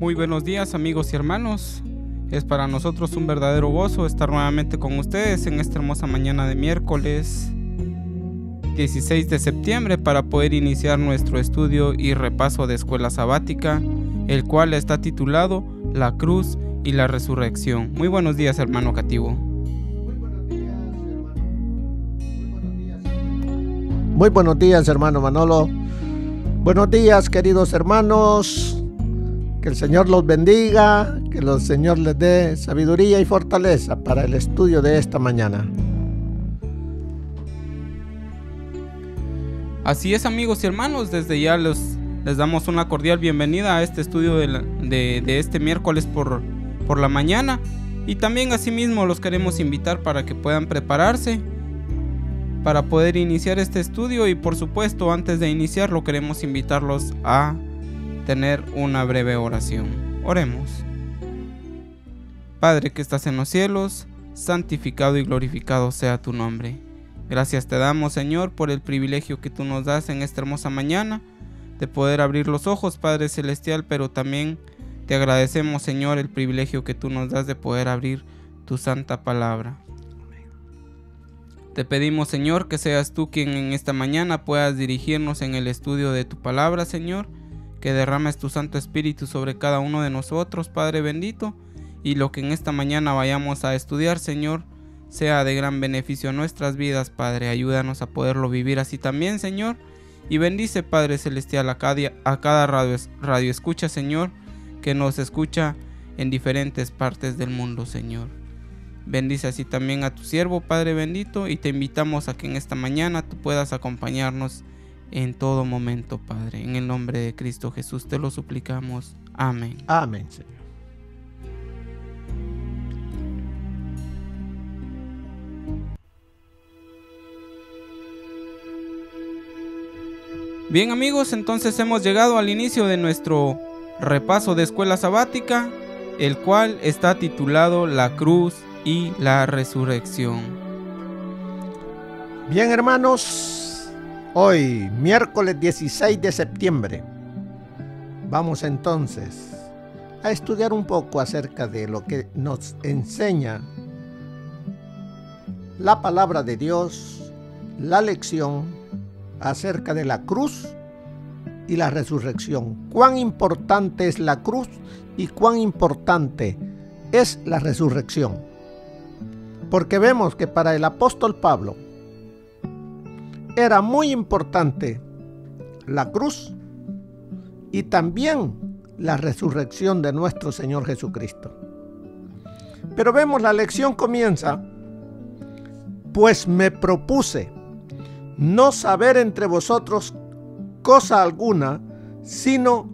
Muy buenos días, amigos y hermanos. Es para nosotros un verdadero gozo estar nuevamente con ustedes en esta hermosa mañana de miércoles 16 de septiembre para poder iniciar nuestro estudio y repaso de escuela sabática, el cual está titulado La Cruz y la Resurrección. Muy buenos días, hermano Cativo. Muy buenos días, hermano Manolo. Buenos días, queridos hermanos. Que el Señor los bendiga, que el Señor les dé sabiduría y fortaleza para el estudio de esta mañana. Así es, amigos y hermanos, desde ya les damos una cordial bienvenida a este estudio de este miércoles por la mañana, y también asimismo los queremos invitar para que puedan prepararse para poder iniciar este estudio, y por supuesto antes de iniciarlo queremos invitarlos a tener una breve oración. Oremos. Padre que estás en los cielos, santificado y glorificado sea tu nombre. Gracias te damos, Señor, por el privilegio que tú nos das en esta hermosa mañana de poder abrir los ojos, Padre Celestial, pero también te agradecemos, Señor, el privilegio que tú nos das de poder abrir tu santa palabra. Te pedimos, Señor, que seas tú quien en esta mañana puedas dirigirnos en el estudio de tu palabra, Señor, que derrames tu Santo Espíritu sobre cada uno de nosotros, Padre bendito, y lo que en esta mañana vayamos a estudiar, Señor, sea de gran beneficio a nuestras vidas, Padre. Ayúdanos a poderlo vivir así también, Señor, y bendice, Padre Celestial, a cada radio escucha, Señor, que nos escucha en diferentes partes del mundo, Señor. Bendice así también a tu siervo, Padre bendito, y te invitamos a que en esta mañana tú puedas acompañarnos en todo momento, Padre. En el nombre de Cristo Jesús te lo suplicamos. Amén. Amén, Señor. Bien, amigos, entonces hemos llegado al inicio de nuestro repaso de escuela sabática, el cual está titulado La Cruz y la Resurrección. Bien, hermanos, hoy, miércoles 16 de septiembre, vamos entonces a estudiar un poco acerca de lo que nos enseña la palabra de Dios, la lección acerca de la cruz y la resurrección. Cuán importante es la cruz y cuán importante es la resurrección. Porque vemos que para el apóstol Pablo era muy importante la cruz y también la resurrección de nuestro Señor Jesucristo. Pero vemos, la lección comienza: pues me propuse no saber entre vosotros cosa alguna, sino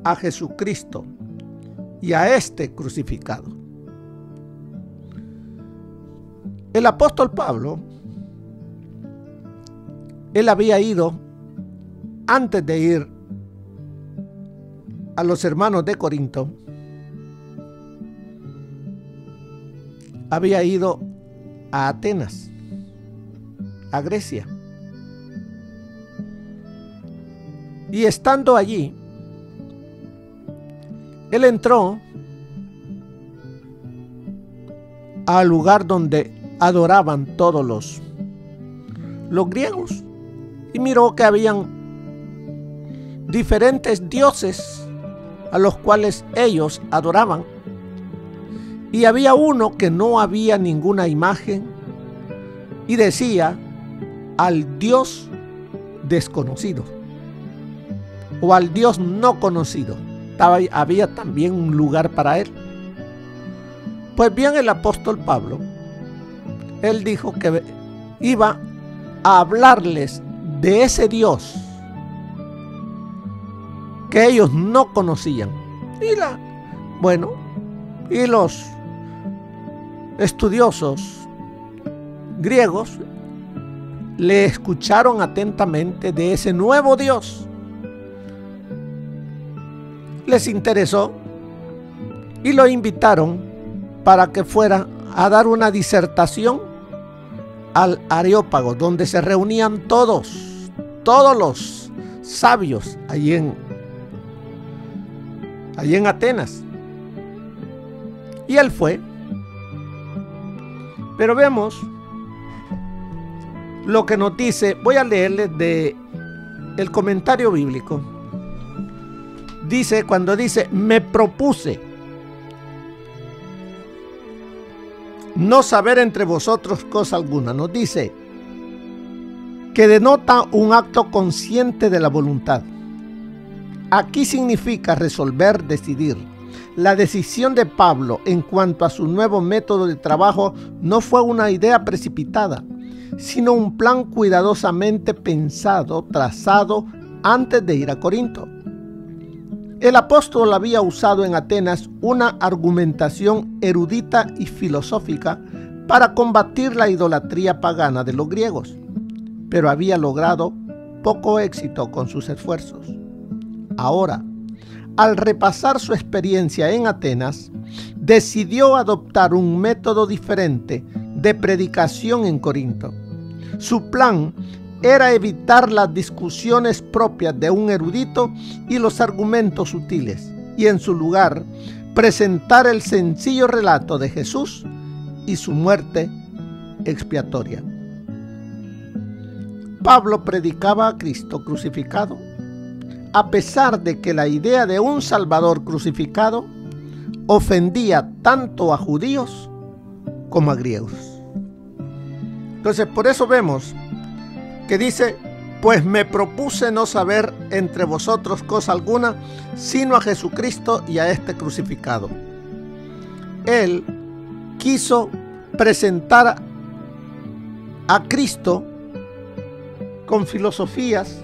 a Jesucristo y a este crucificado. El apóstol Pablo, él había ido, antes de ir a los hermanos de Corinto, había ido a Atenas, a Grecia. Y estando allí, él entró al lugar donde adoraban todos los griegos, y miró que habían diferentes dioses a los cuales ellos adoraban, y había uno que no había ninguna imagen y decía al Dios desconocido o al Dios no conocido. Había también un lugar para él. Pues bien, el apóstol Pablo, él dijo que iba a hablarles de ese Dios que ellos no conocían. Y los estudiosos griegos le escucharon atentamente de ese nuevo Dios. Les interesó y lo invitaron para que fuera a dar una disertación al Areópago, donde se reunían todos los sabios allí allí en Atenas. Y él fue. Pero vemos lo que nos dice. Voy a leerles de el comentario bíblico. Dice, cuando dice, me propuse no saber entre vosotros cosa alguna, nos dice que denota un acto consciente de la voluntad. Aquí significa resolver, decidir. La decisión de Pablo en cuanto a su nuevo método de trabajo no fue una idea precipitada, sino un plan cuidadosamente pensado, trazado antes de ir a Corinto. El apóstol había usado en Atenas una argumentación erudita y filosófica para combatir la idolatría pagana de los griegos, pero había logrado poco éxito con sus esfuerzos. Ahora, al repasar su experiencia en Atenas, decidió adoptar un método diferente de predicación en Corinto. Su plan era evitar las discusiones propias de un erudito y los argumentos sutiles, y en su lugar presentar el sencillo relato de Jesús y su muerte expiatoria. Pablo predicaba a Cristo crucificado, a pesar de que la idea de un Salvador crucificado ofendía tanto a judíos como a griegos. Entonces, por eso vemos que dice, pues me propuse no saber entre vosotros cosa alguna, sino a Jesucristo y a este crucificado. Él quiso presentar a Cristo con filosofías,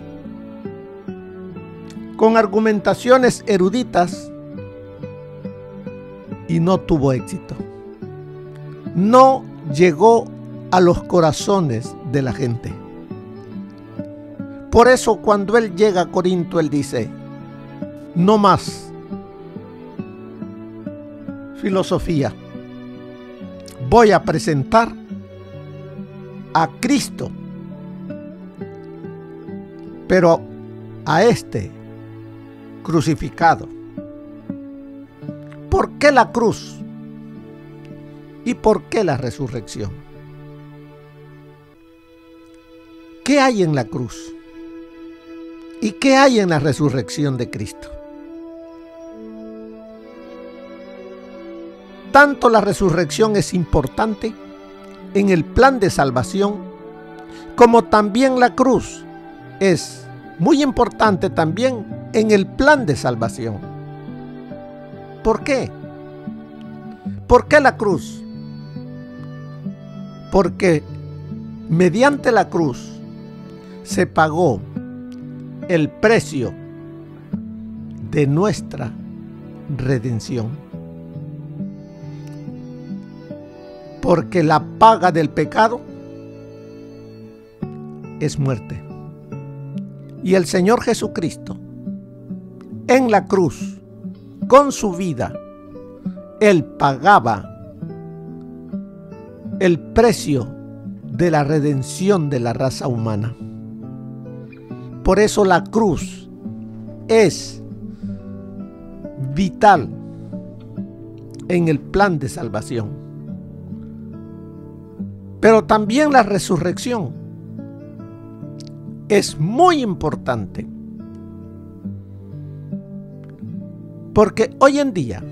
con argumentaciones eruditas, y no tuvo éxito. No llegó a los corazones de la gente. Por eso cuando él llega a Corinto, él dice, no más filosofía. Voy a presentar a Cristo, pero a este crucificado. ¿Por qué la cruz? ¿Y por qué la resurrección? ¿Qué hay en la cruz? ¿Y qué hay en la resurrección de Cristo? Tanto la resurrección es importante en el plan de salvación, como también la cruz es muy importante también en el plan de salvación. ¿Por qué? ¿Por qué la cruz? Porque mediante la cruz se pagó el precio de nuestra redención. Porque la paga del pecado es muerte. Y el Señor Jesucristo, en la cruz, con su vida, Él pagaba el precio de la redención de la raza humana. Por eso la cruz es vital en el plan de salvación. Pero también la resurrección es muy importante. Porque hoy en día,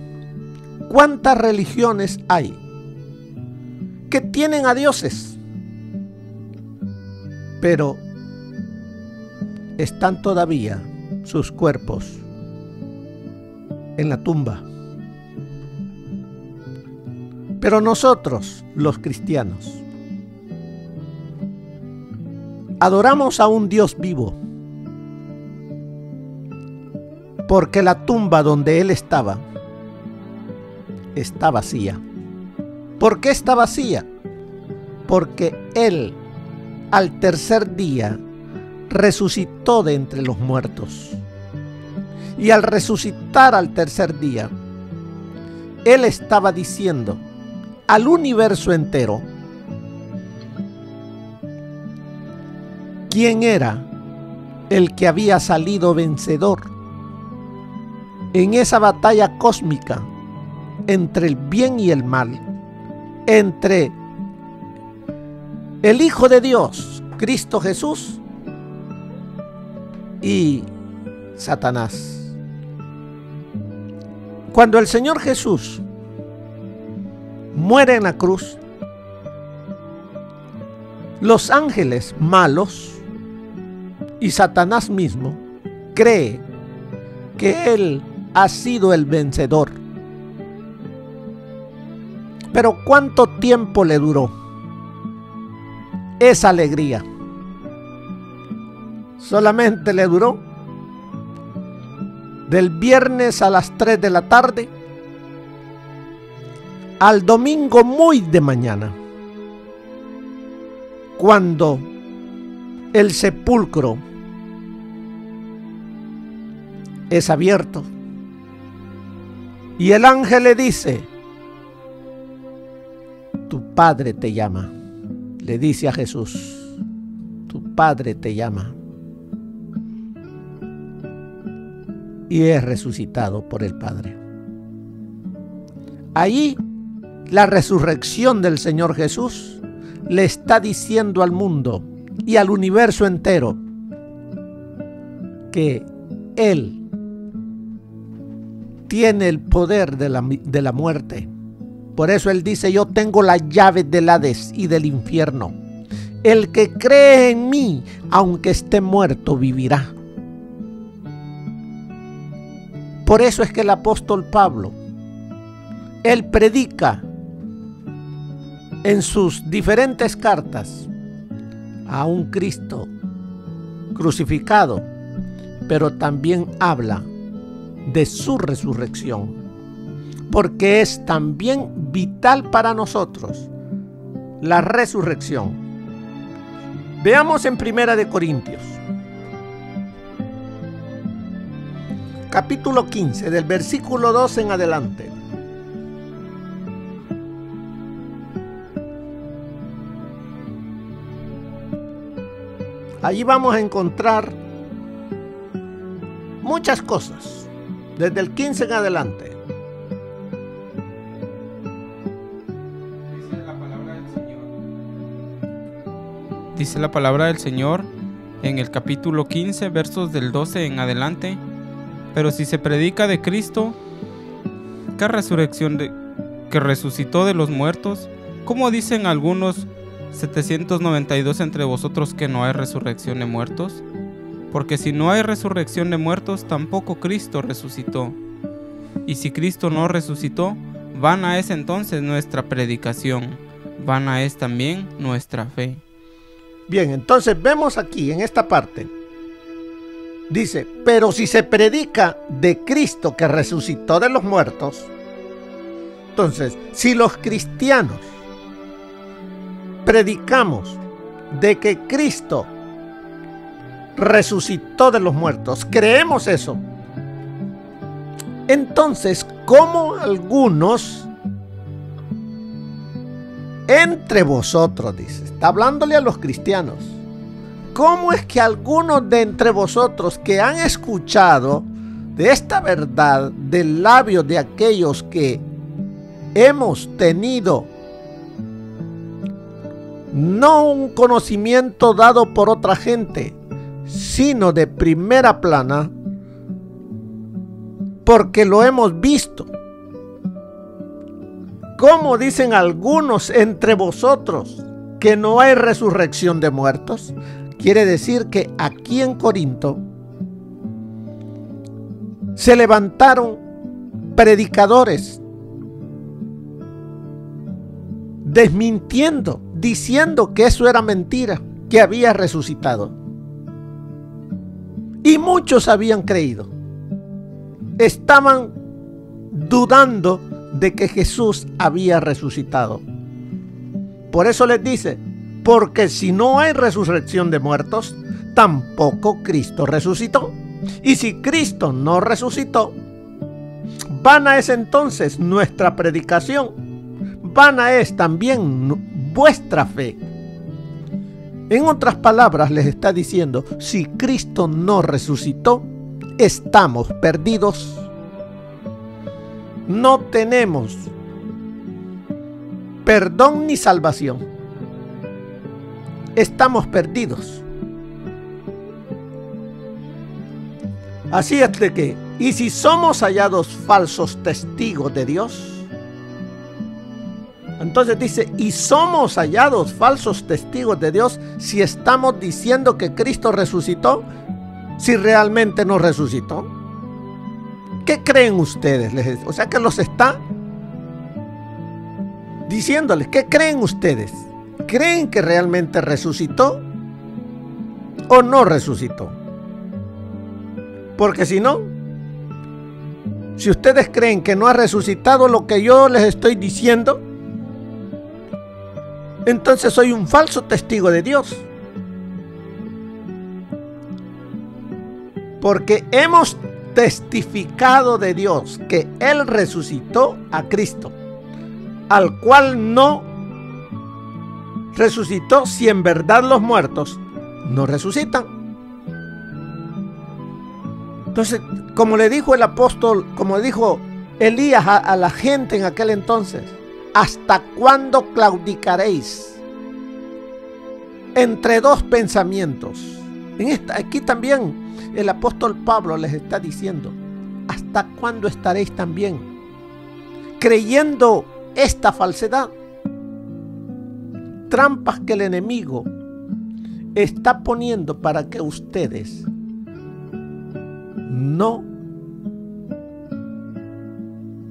¿cuántas religiones hay que tienen a dioses, pero están todavía sus cuerpos en la tumba? Pero nosotros, los cristianos, adoramos a un Dios vivo, porque la tumba donde Él estaba está vacía. ¿Por qué está vacía? Porque Él al tercer día resucitó de entre los muertos. Y al resucitar al tercer día, Él estaba diciendo al universo entero quién era el que había salido vencedor en esa batalla cósmica entre el bien y el mal, entre el Hijo de Dios, Cristo Jesús, y Satanás. Cuando el Señor Jesús muere en la cruz, los ángeles malos y Satanás mismo cree que Él ha sido el vencedor. Pero ¿cuánto tiempo le duró esa alegría? Solamente le duró del viernes a las 3 de la tarde al domingo muy de mañana, cuando el sepulcro es abierto y el ángel le dice: tu padre te llama. Le dice a Jesús: tu padre te llama. Y es resucitado por el Padre. Allí la resurrección del Señor Jesús le está diciendo al mundo y al universo entero que Él tiene el poder de la muerte. Por eso Él dice: yo tengo las llaves del Hades y del infierno. El que cree en mí, aunque esté muerto, vivirá. Por eso es que el apóstol Pablo, él predica en sus diferentes cartas a un Cristo crucificado, pero también habla de su resurrección, porque es también vital para nosotros la resurrección. Veamos en 1 de Corintios, capítulo 15, del versículo 2 en adelante. Allí vamos a encontrar muchas cosas, desde el 15 en adelante. Dice la palabra del Señor en el capítulo 15, versos del 12 en adelante: pero si se predica de Cristo, que resucitó de los muertos, ¿cómo dicen algunos 792 entre vosotros que no hay resurrección de muertos? Porque si no hay resurrección de muertos, tampoco Cristo resucitó. Y si Cristo no resucitó, vana es entonces nuestra predicación, vana es también nuestra fe. Bien, entonces vemos aquí en esta parte, dice: pero si se predica de Cristo que resucitó de los muertos, entonces, si los cristianos predicamos de que Cristo resucitó de los muertos, creemos eso, entonces, ¿cómo algunos entre vosotros, dice, está hablándole a los cristianos, cómo es que algunos de entre vosotros que han escuchado de esta verdad del labio de aquellos que hemos tenido no un conocimiento dado por otra gente, sino de primera plana, porque lo hemos visto? ¿Cómo dicen algunos entre vosotros que no hay resurrección de muertos? Quiere decir que aquí en Corinto se levantaron predicadores desmintiendo, diciendo que eso era mentira, que había resucitado. Y muchos habían creído. Estaban dudando de que Jesús había resucitado. Por eso les dice: porque si no hay resurrección de muertos, tampoco Cristo resucitó. Y si Cristo no resucitó, vana es entonces nuestra predicación, vana es también vuestra fe. En otras palabras, les está diciendo: si Cristo no resucitó, estamos perdidos. no tenemos perdón ni salvación. Estamos perdidos. Así es de que, y si somos hallados falsos testigos de Dios, entonces dice, y somos hallados falsos testigos de Dios si estamos diciendo que Cristo resucitó, si realmente no resucitó. ¿Qué creen ustedes? O sea que los está diciéndoles, ¿qué creen ustedes? ¿Creen que realmente resucitó o no resucitó? Porque si no, si ustedes creen que no ha resucitado lo que yo les estoy diciendo, entonces soy un falso testigo de Dios. Porque hemos testificado de Dios que Él resucitó a Cristo, al cual no resucitó si en verdad los muertos no resucitan. Entonces, como le dijo el apóstol, como dijo Elías a la gente en aquel entonces, ¿hasta cuándo claudicaréis entre dos pensamientos? Aquí también el apóstol Pablo les está diciendo, ¿hasta cuándo estaréis también creyendo esta falsedad? Trampas que el enemigo está poniendo para que ustedes no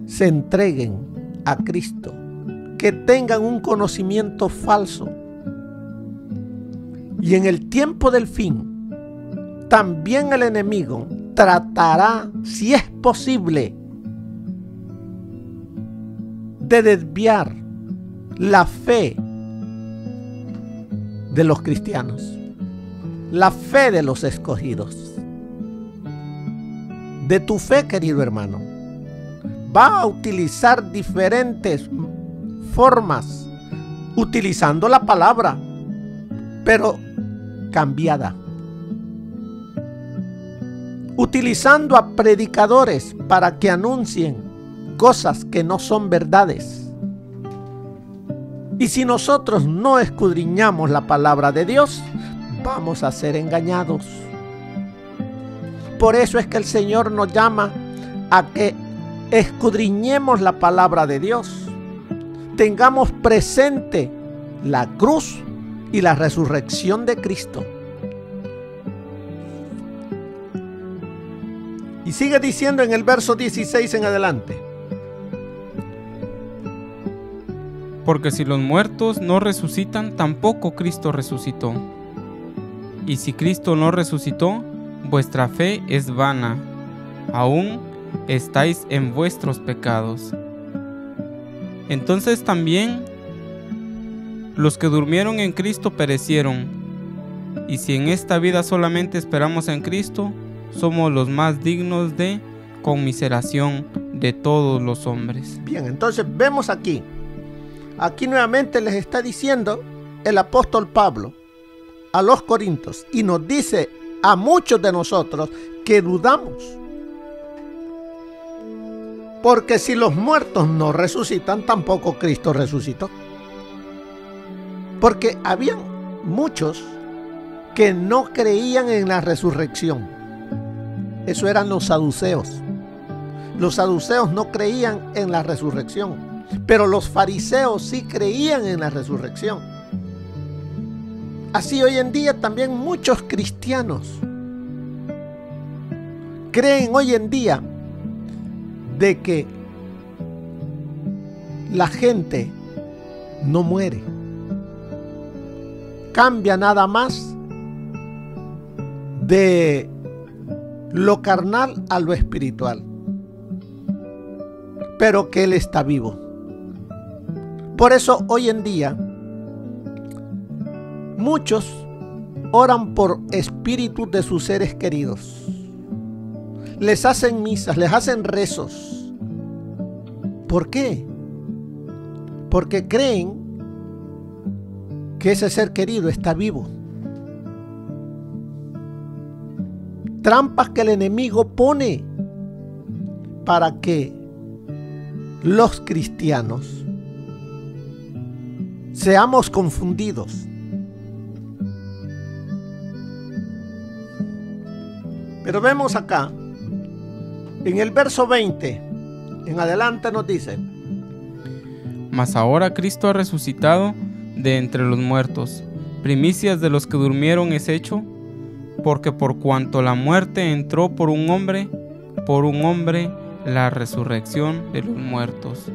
se entreguen a Cristo, que tengan un conocimiento falso. Y en el tiempo del fin, también el enemigo tratará, si es posible, de desviar la fe de los cristianos, la fe de los escogidos. De tu fe, querido hermano, va a utilizar diferentes formas, utilizando la palabra, pero cambiada. Utilizando a predicadores para que anuncien cosas que no son verdades. Y si nosotros no escudriñamos la palabra de Dios, vamos a ser engañados. Por eso es que el Señor nos llama a que escudriñemos la palabra de Dios. Tengamos presente la cruz y la resurrección de Cristo. Y sigue diciendo en el verso 16 en adelante. Porque si los muertos no resucitan, tampoco Cristo resucitó. Y si Cristo no resucitó, vuestra fe es vana, aún estáis en vuestros pecados. Entonces también los que durmieron en Cristo perecieron. Y si en esta vida solamente esperamos en Cristo, somos los más dignos de conmiseración de todos los hombres. Bien, entonces vemos aquí nuevamente les está diciendo el apóstol Pablo a los Corintios, y nos dice a muchos de nosotros que dudamos. Porque si los muertos no resucitan, tampoco Cristo resucitó. Porque habían muchos que no creían en la resurrección. Eso eran los saduceos. Los saduceos no creían en la resurrección, pero los fariseos sí creían en la resurrección. Así hoy en día también muchos cristianos creen hoy en día de que la gente no muere. Cambia nada más de lo carnal a lo espiritual, pero que Él está vivo. Por eso hoy en día muchos oran por espíritus de sus seres queridos. Les hacen misas, les hacen rezos. ¿Por qué? Porque creen que ese ser querido está vivo. Trampas que el enemigo pone para que los cristianos seamos confundidos. Pero vemos acá, en el verso 20, en adelante nos dice: Mas ahora Cristo ha resucitado de entre los muertos, primicias de los que durmieron es hecho, porque por cuanto la muerte entró por un hombre la resurrección de los muertos.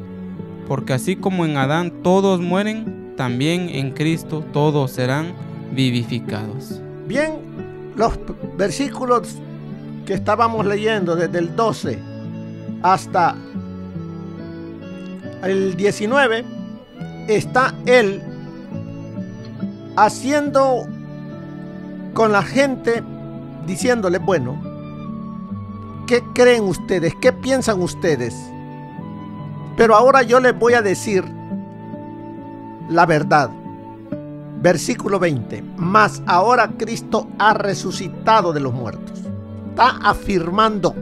Porque así como en Adán todos mueren, también en Cristo todos serán vivificados. Bien, los versículos que estábamos leyendo desde el 12 hasta el 19, está él haciendo con la gente, diciéndole: bueno, ¿qué creen ustedes? ¿Qué piensan ustedes? Pero ahora yo les voy a decir la verdad. Versículo 20: mas ahora Cristo ha resucitado de los muertos. Está afirmando,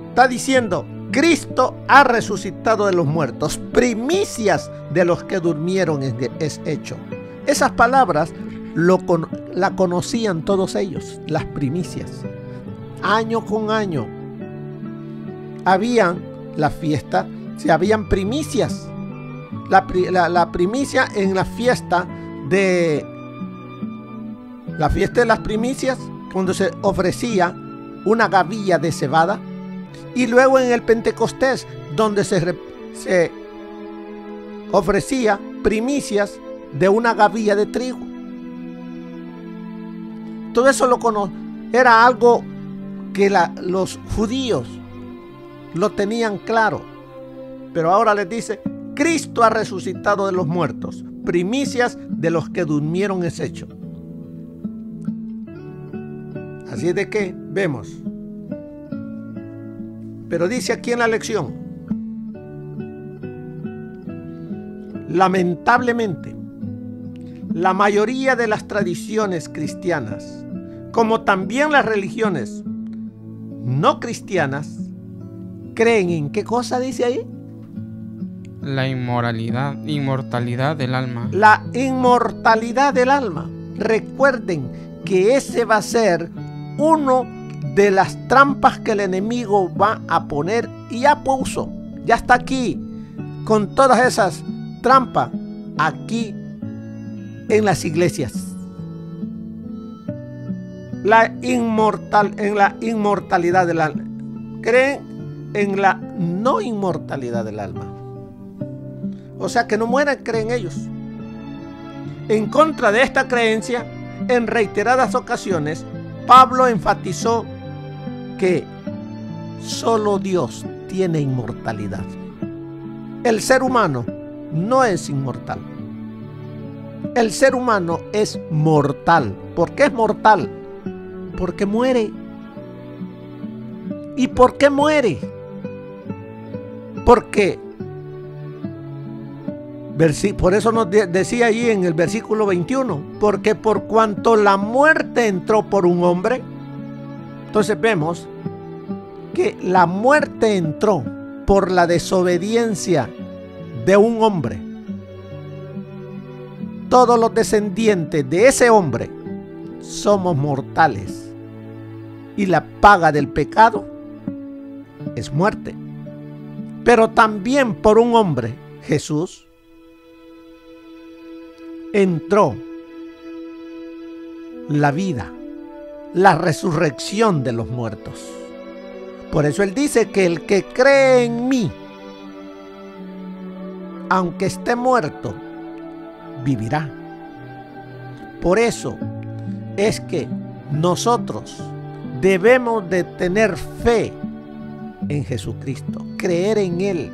está diciendo: Cristo ha resucitado de los muertos, primicias de los que durmieron es hecho. Esas palabras la conocían todos ellos, las primicias. Año con año habían la fiesta, se habían primicias. La primicia en la fiesta de las primicias, cuando se ofrecía una gavilla de cebada, y luego en el Pentecostés, donde se ofrecía primicias de una gavilla de trigo. Todo eso era algo que los judíos lo tenían claro. Pero ahora les dice: Cristo ha resucitado de los muertos, primicias de los que durmieron es hecho. Así es de que vemos. Pero dice aquí en la lección: lamentablemente, la mayoría de las tradiciones cristianas, como también las religiones no cristianas, creen en ¿qué cosa dice ahí? La inmortalidad del alma. La inmortalidad del alma. Recuerden que ese va a ser uno de las trampas que el enemigo va a poner, y ya puso, ya está aquí con todas esas trampas aquí en las iglesias. En la inmortalidad del alma. Creen en la no inmortalidad del alma. O sea, que no mueran, creen ellos. En contra de esta creencia, en reiteradas ocasiones, Pablo enfatizó que solo Dios tiene inmortalidad. El ser humano no es inmortal. El ser humano es mortal. ¿Por qué es mortal? Porque muere. ¿Y por qué muere? Porque por eso nos decía allí en el versículo 21, porque por cuanto la muerte entró por un hombre. Entonces vemos que la muerte entró por la desobediencia de un hombre. Todos los descendientes de ese hombre somos mortales, y la paga del pecado es muerte. Pero también por un hombre, Jesús, entró la vida, la resurrección de los muertos. Por eso él dice que el que cree en mí, aunque esté muerto, vivirá. Por eso es que nosotros debemos de tener fe en Jesucristo, creer en Él,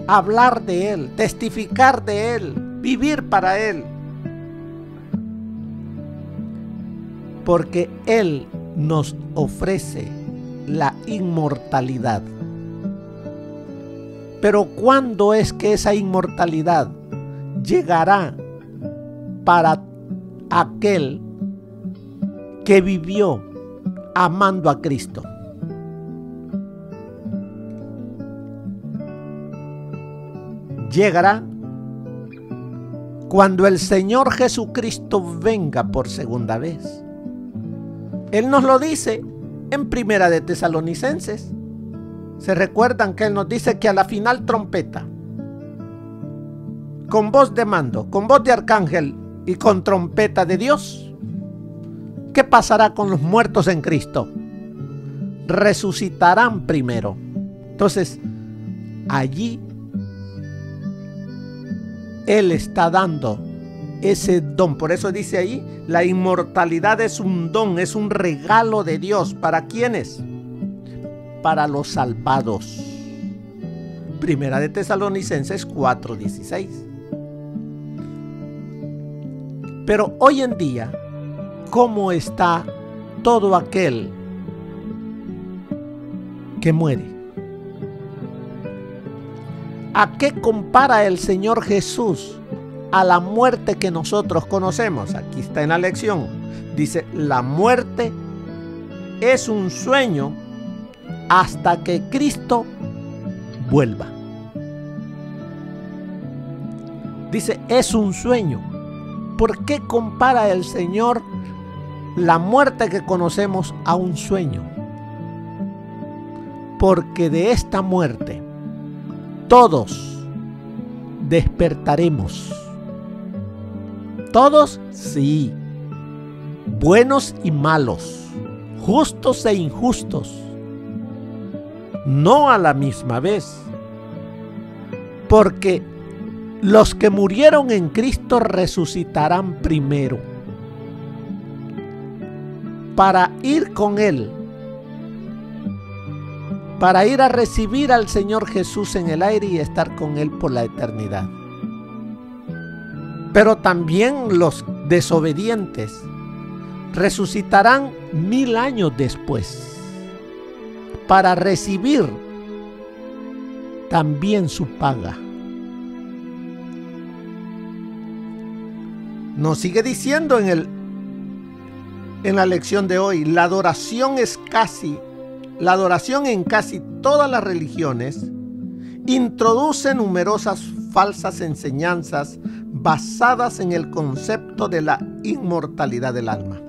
hablar de Él, testificar de Él, vivir para Él. Porque Él nos ofrece la inmortalidad. Pero ¿cuándo es que esa inmortalidad llegará para aquel que vivió amando a Cristo? llegará cuando el Señor Jesucristo venga por segunda vez. Él nos lo dice en Primera de Tesalonicenses. Se recuerdan que Él nos dice que a la final trompeta, con voz de mando, con voz de arcángel y con trompeta de Dios, ¿qué pasará con los muertos en Cristo? Resucitarán primero. Entonces, allí Él está dando ese don. Por eso dice ahí, la inmortalidad es un don, es un regalo de Dios. ¿Para quiénes? Para los salvados. Primera de Tesalonicenses 4:16. Pero hoy en día, ¿cómo está todo aquel que muere? ¿A qué compara el Señor Jesús a la muerte que nosotros conocemos? Aquí está en la lección. Dice, la muerte es un sueño hasta que Cristo vuelva. Dice, es un sueño. ¿Por qué compara el Señor la muerte que conocemos a un sueño? Porque de esta muerte todos despertaremos. Todos, sí. Buenos y malos, justos e injustos. No a la misma vez. Porque los que murieron en Cristo resucitarán primero para ir con Él, para ir a recibir al Señor Jesús en el aire y estar con Él por la eternidad. Pero también los desobedientes resucitarán 1000 años después para recibir también su paga. Nos sigue diciendo en la lección de hoy, la adoración en casi todas las religiones introduce numerosas falsas enseñanzas basadas en el concepto de la inmortalidad del alma.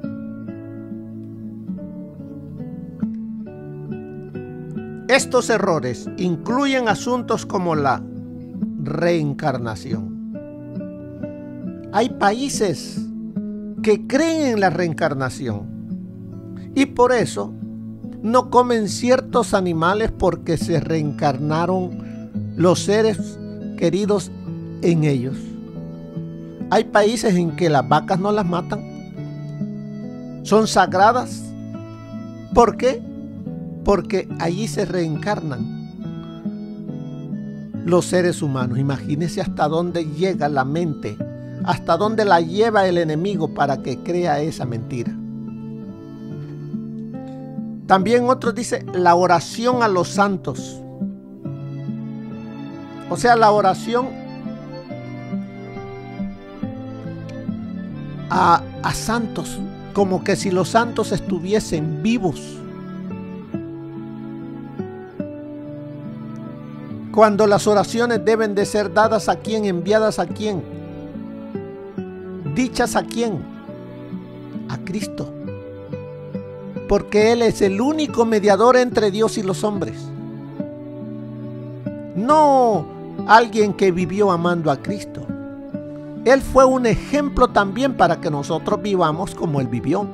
Estos errores incluyen asuntos como la reencarnación. Hay países que creen en la reencarnación y por eso no comen ciertos animales porque se reencarnaron los seres queridos en ellos. Hay países en que las vacas no las matan, son sagradas. ¿Por qué? Porque allí se reencarnan los seres humanos. Imagínense hasta dónde llega la mente, hasta dónde la lleva el enemigo para que crea esa mentira. También otros dicen la oración a los santos. O sea, la oración a santos, como que si los santos estuviesen vivos. Cuando las oraciones deben de ser dadas a quién, enviadas a quién, dichas a quién, a Cristo. Porque Él es el único mediador entre Dios y los hombres. No alguien que vivió amando a Cristo. Él fue un ejemplo también para que nosotros vivamos como Él vivió,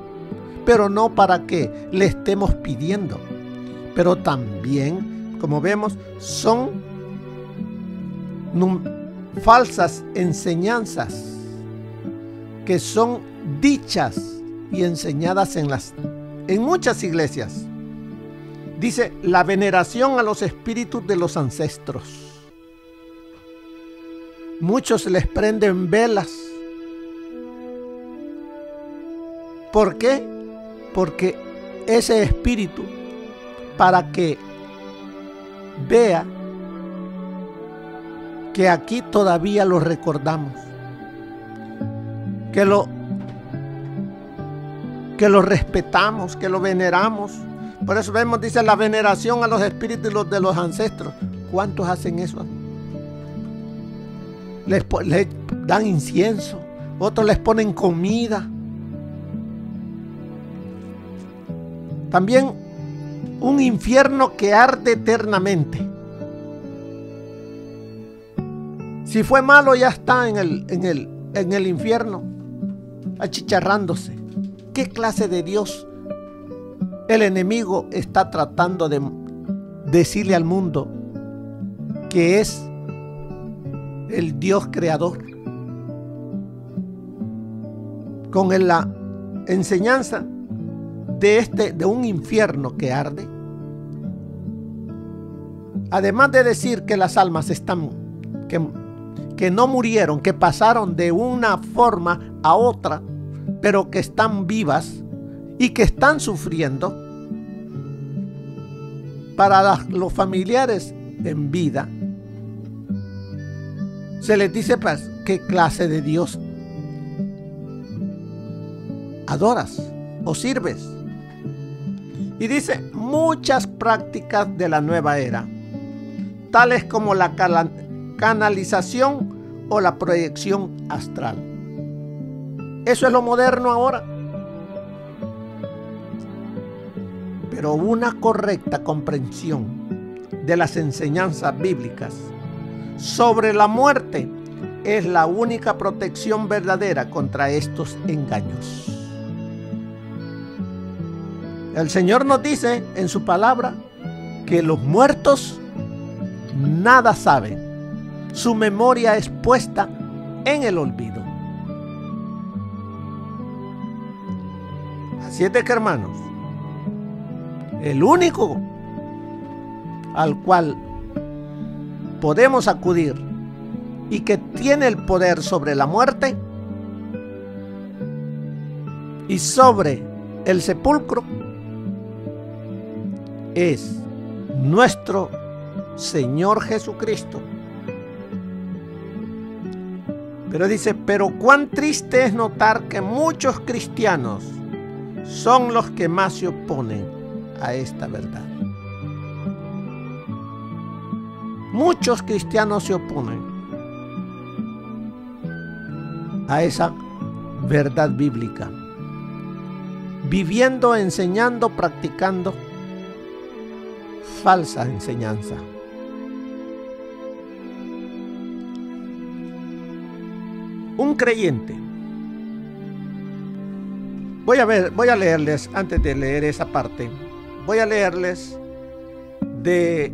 pero no para que le estemos pidiendo. Pero también, como vemos, son falsas enseñanzas que son dichas y enseñadas en muchas iglesias. Dice la veneración a los espíritus de los ancestros. Muchos les prenden velas. ¿Por qué? Porque ese espíritu, para que vea que aquí todavía lo recordamos, que lo respetamos, que lo veneramos. Por eso vemos, dice, la veneración a los espíritus de los ancestros. ¿Cuántos hacen eso? les dan incienso, otros les ponen comida. También un infierno que arde eternamente. Si fue malo, ya está en el infierno, achicharrándose. ¿Qué clase de Dios el enemigo está tratando de decirle al mundo que es el Dios creador? Con la enseñanza de un infierno que arde. Además de decir que las almas están, que no murieron, que pasaron de una forma a otra, pero que están vivas y que están sufriendo. Para los familiares en vida, se les dice, pues, ¿qué clase de Dios adoras o sirves? Y dice, muchas prácticas de la nueva era, tales como la canalización o la proyección astral. Eso es lo moderno ahora. Pero una correcta comprensión de las enseñanzas bíblicas sobre la muerte es la única protección verdadera contra estos engaños. El Señor nos dice en su palabra que los muertos nada saben. Su memoria es puesta en el olvido. Así es de que, hermanos, el único al cual podemos acudir y que tiene el poder sobre la muerte y sobre el sepulcro es nuestro Señor Jesucristo. Pero dice, pero cuán triste es notar que muchos cristianos son los que más se oponen a esta verdad. Muchos cristianos se oponen a esa verdad bíblica, viviendo, enseñando, practicando falsa enseñanza. Un creyente. Voy a leerles, antes de leer esa parte, voy a leerles de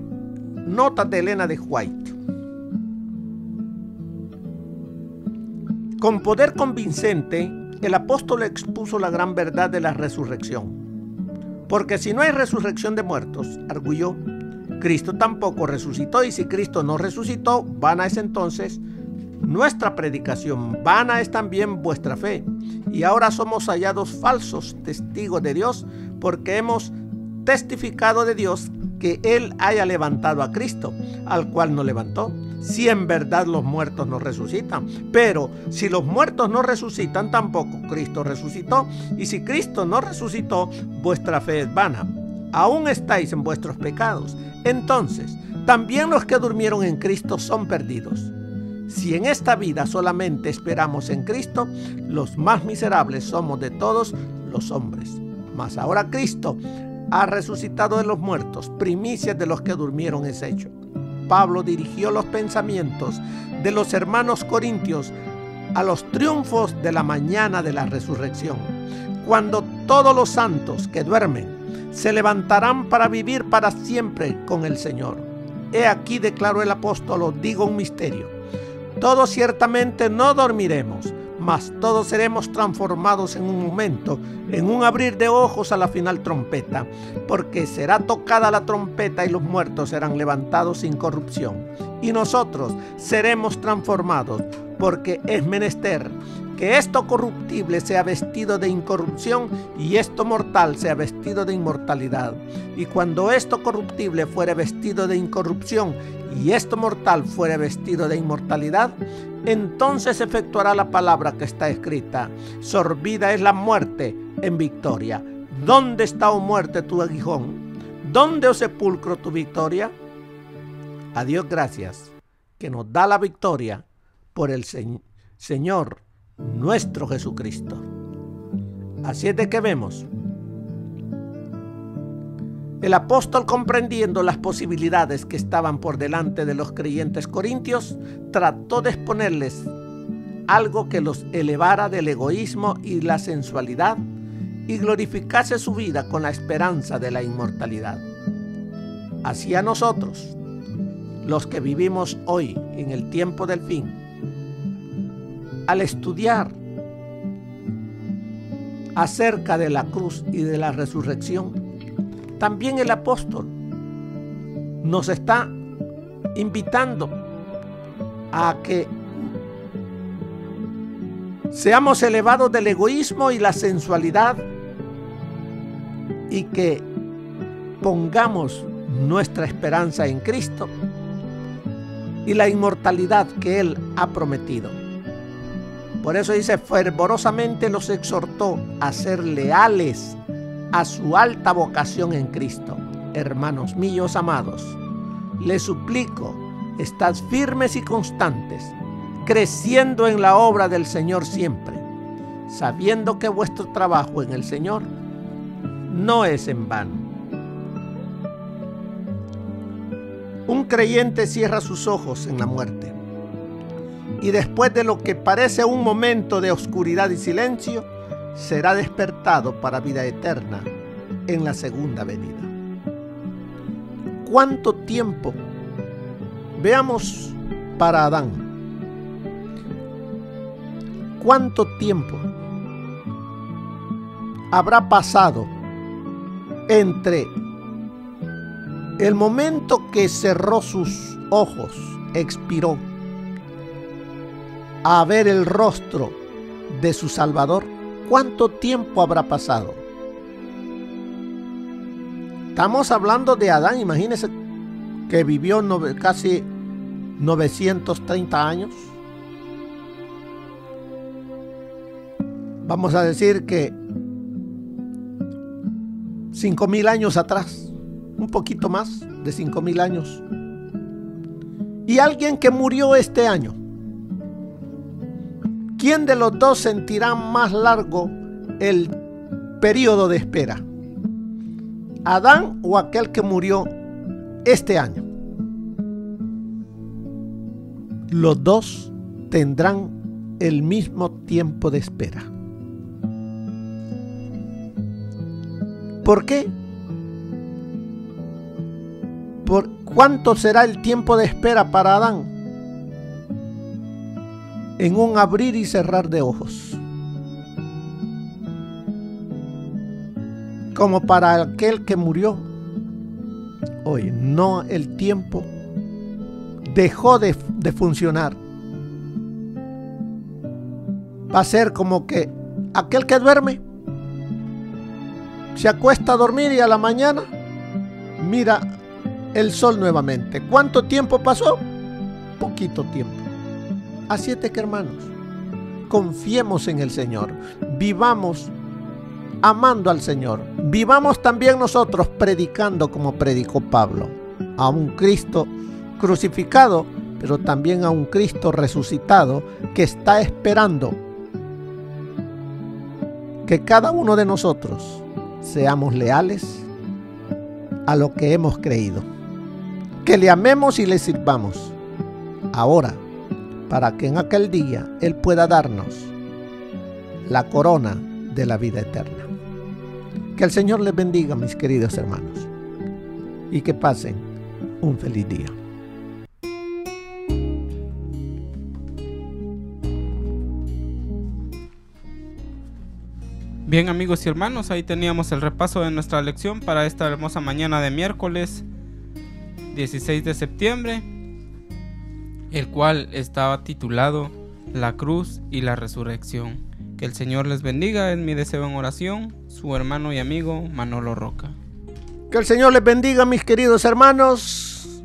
notas de Elena de White. Con poder convincente, el apóstol expuso la gran verdad de la resurrección. Porque si no hay resurrección de muertos, arguyó, Cristo tampoco resucitó, y si Cristo no resucitó, vana es entonces nuestra predicación, vana es también vuestra fe. Y ahora somos hallados falsos testigos de Dios, porque hemos testificado de Dios que Él haya levantado a Cristo, al cual no levantó. Si en verdad los muertos no resucitan, pero si los muertos no resucitan, tampoco Cristo resucitó. Y si Cristo no resucitó, vuestra fe es vana. Aún estáis en vuestros pecados. Entonces, también los que durmieron en Cristo son perdidos. Si en esta vida solamente esperamos en Cristo, los más miserables somos de todos los hombres. Mas ahora Cristo ha resucitado de los muertos, primicias de los que durmieron es hecho. Pablo dirigió los pensamientos de los hermanos corintios a los triunfos de la mañana de la resurrección, cuando todos los santos que duermen se levantarán para vivir para siempre con el Señor. He aquí, declaró el apóstol, os digo un misterio. Todos ciertamente no dormiremos, mas todos seremos transformados en un momento, en un abrir de ojos a la final trompeta, porque será tocada la trompeta y los muertos serán levantados sin corrupción, y nosotros seremos transformados, porque es menester que esto corruptible sea vestido de incorrupción y esto mortal sea vestido de inmortalidad. Y cuando esto corruptible fuere vestido de incorrupción y esto mortal fuere vestido de inmortalidad, entonces efectuará la palabra que está escrita: sorbida es la muerte en victoria. ¿Dónde está, oh muerte, tu aguijón? ¿Dónde, oh sepulcro, tu victoria? A Dios gracias, que nos da la victoria por el Señor nuestro Jesucristo. Así es de que vemos, el apóstol, comprendiendo las posibilidades que estaban por delante de los creyentes corintios, trató de exponerles algo que los elevara del egoísmo y la sensualidad y glorificase su vida con la esperanza de la inmortalidad. Así a nosotros, los que vivimos hoy en el tiempo del fin, al estudiar acerca de la cruz y de la resurrección, también el apóstol nos está invitando a que seamos elevados del egoísmo y la sensualidad y que pongamos nuestra esperanza en Cristo y la inmortalidad que Él ha prometido. Por eso dice, fervorosamente los exhortó a ser leales a su alta vocación en Cristo. Hermanos míos amados, les suplico, estad firmes y constantes, creciendo en la obra del Señor siempre, sabiendo que vuestro trabajo en el Señor no es en vano. Un creyente cierra sus ojos en la muerte y después de lo que parece un momento de oscuridad y silencio, será despertado para vida eterna en la segunda venida. ¿Cuánto tiempo? Veamos para Adán. ¿Cuánto tiempo habrá pasado entre el momento que cerró sus ojos, expiró, a ver el rostro de su Salvador? ¿Cuánto tiempo habrá pasado? Estamos hablando de Adán, imagínense que vivió casi 930 años. Vamos a decir que 5.000 años atrás, un poquito más de 5.000 años. Y alguien que murió este año. ¿Quién de los dos sentirá más largo el periodo de espera? ¿Adán o aquel que murió este año? Los dos tendrán el mismo tiempo de espera. ¿Por qué? ¿Por cuánto será el tiempo de espera para Adán? En un abrir y cerrar de ojos. Como para aquel que murió. Hoy no, el tiempo dejó de funcionar. Va a ser como que aquel que duerme se acuesta a dormir y a la mañana mira el sol nuevamente. ¿Cuánto tiempo pasó? Poquito tiempo. Así es que, hermanos, confiemos en el Señor, vivamos amando al Señor, vivamos también nosotros predicando como predicó Pablo, a un Cristo crucificado, pero también a un Cristo resucitado que está esperando que cada uno de nosotros seamos leales a lo que hemos creído, que le amemos y le sirvamos ahora, para que en aquel día Él pueda darnos la corona de la vida eterna. Que el Señor les bendiga, mis queridos hermanos, y que pasen un feliz día. Bien, amigos y hermanos, ahí teníamos el repaso de nuestra lección para esta hermosa mañana de miércoles 16 de septiembre, el cual estaba titulado La cruz y la resurrección. Que el Señor les bendiga, es mi deseo en oración, su hermano y amigo Manolo Roca. Que el Señor les bendiga, mis queridos hermanos,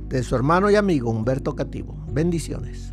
de su hermano y amigo Humberto Cativo. Bendiciones.